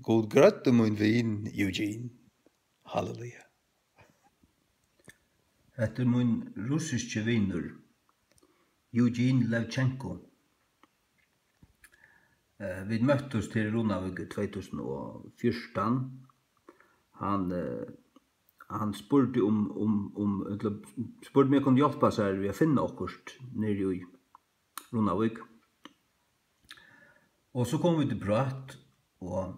God grøtte min vin, Eugene. Halleluja. Hetta min russiske vinur, Eugene Levchenko. Vi møttes til Runavík 2014. Han spurte spurte meg om hjelpa seg ved å finne akkurat nere i Runavík. Og så kom vi til prat, og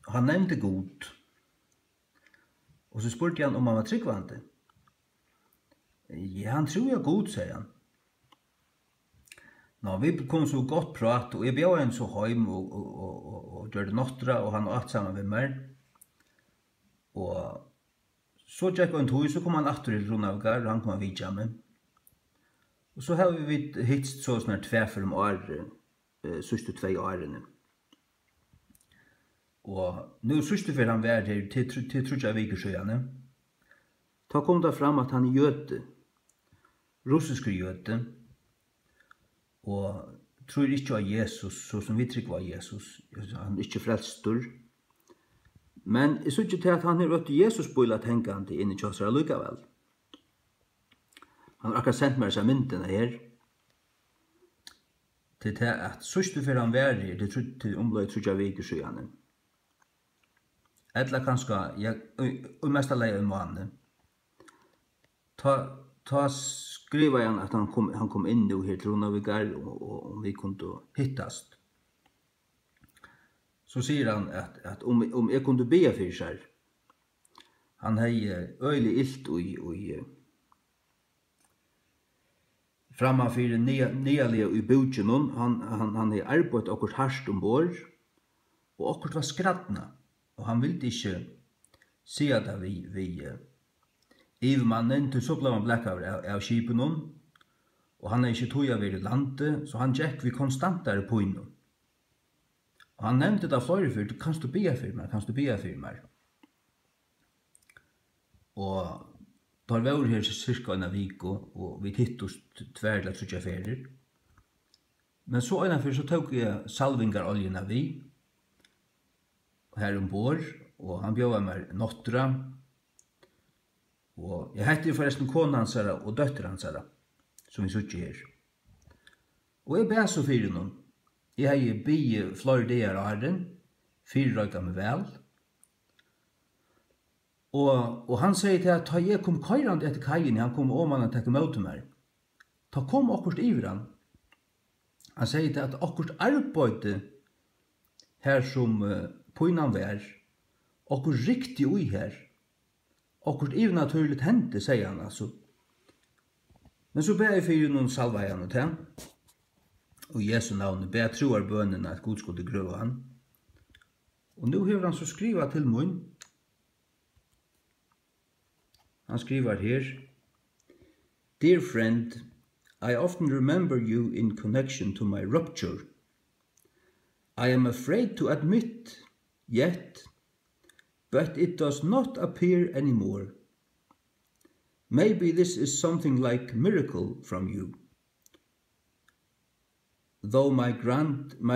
han nevnte god. Og så spurte han om han var tryggvande. Ja, han tror jeg god, sier han. Nå, vi kom så godt prat, og jeg bjør en så heim og gjør det nottra, og han åt sammen med meg. Og så gikk han tog, så kom han atter til Runavíkar, og han kom og vidja med. Og så har vi hitst så snart 2-5 år, siste 2 årene. Og nå siste for han var her til trudja vikesjøene. Da kom det fram at han er jøde, russisk jøde, og tror ikke av Jesus, så som vi trykker av Jesus. Han er ikke frelstor. Men jeg synes ikke til at han har vært Jesus-bøyla tenkende inn i kjøsra likevel. Han har akkurat sendt meg seg myndene her, til at sørste for han var her, til omløy trudja vikesjøene. Eller kanskje, og mest av leie måned. Ta skriver han at han kom inn nå her til Runavíkar, og vi kunne hittast. Så sier han at om jeg kunne be for seg, han har øyelig ilt og framfor nyalige i bøtjen, han har arbeidt akkurat hardt ombord, og akkurat var skratna. Og han ville ikke si at vi Ivmannen til så ble han blekk av skipen, og han ikke tog av i landet, så han gikk vi konstantere på innom. Og han nevnte det flere før, kan du be for meg? Og da var vi her cirka en vik, og vi hittet oss 2 eller 3 ferier. Men så en av så tok jeg salvingaroljene vi, her ombord, og han bjød meg nottra. Og jeg heter jo forresten kona hans og døtter hans, som vi sitter her. Og jeg ber så for noen. Jeg har bygd flere dager av den, 4 røyga med vel. Og han sier til at da jeg kom køyrande etter kajen, han kom om han og tekke møte meg. Da kom akkurat iver han. Han sier til at akkurat arbeidet her som på innan vær, akkurat riktig ui her, akkurat even naturligt hente, sier han altså. Men så ber jeg for noen salveian og til, og Jesu navn, ber jeg troar bønnen at Gud skulle grøve han. Og nå har han så skriva til munn. Han skriver her, Dear friend, I often remember you in connection to my rupture. I am afraid to admit, yet, but it does not appear anymore. Maybe this is something like miracle from you. Though my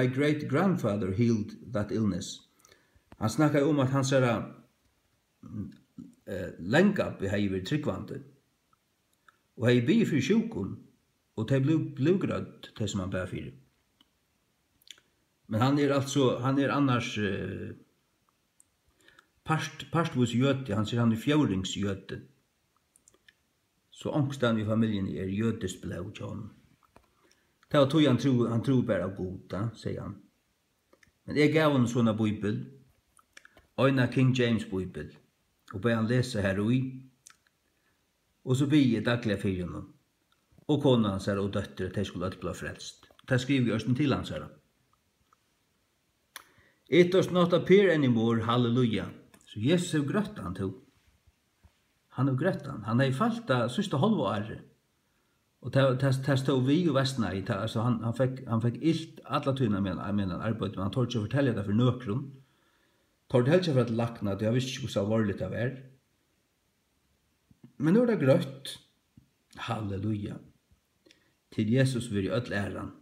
great-grandfather healed that illness. Han snakkar at han ser lenga behei vært tryggvande. Og hei bi for sjukon, og det blev grødd det som han ber for. Men han er annars pastvus jøte, han sier han er fjøringsjøte. Så ångstan i familien er jøtes blod til honom. Det var tog han tror bare av god, sier han. Men jeg gav honom sånne bibel, øyne King James bibel, og ber han lese her ui, og så blir jeg daglig for honom. Og kona hans og døtter, de skulle ikke bli frelst. Det skriver jeg til hans her. It does not appear anymore, halleluja. Så Jesus er grøtt han til. Han er grøtt han. Han er falt av siste halvåret. Og det stod vi og vestna i, altså han fikk ilt alle tøyene med arbeid, men han tålte ikke å fortelle det for nøkron. Tålte heller ikke for at lakna, det har visst ikke så alvorlig det var. Men nå er det grøtt. Halleluja. Til Jesus vil i ødel æren.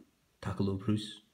Takk og lov prus.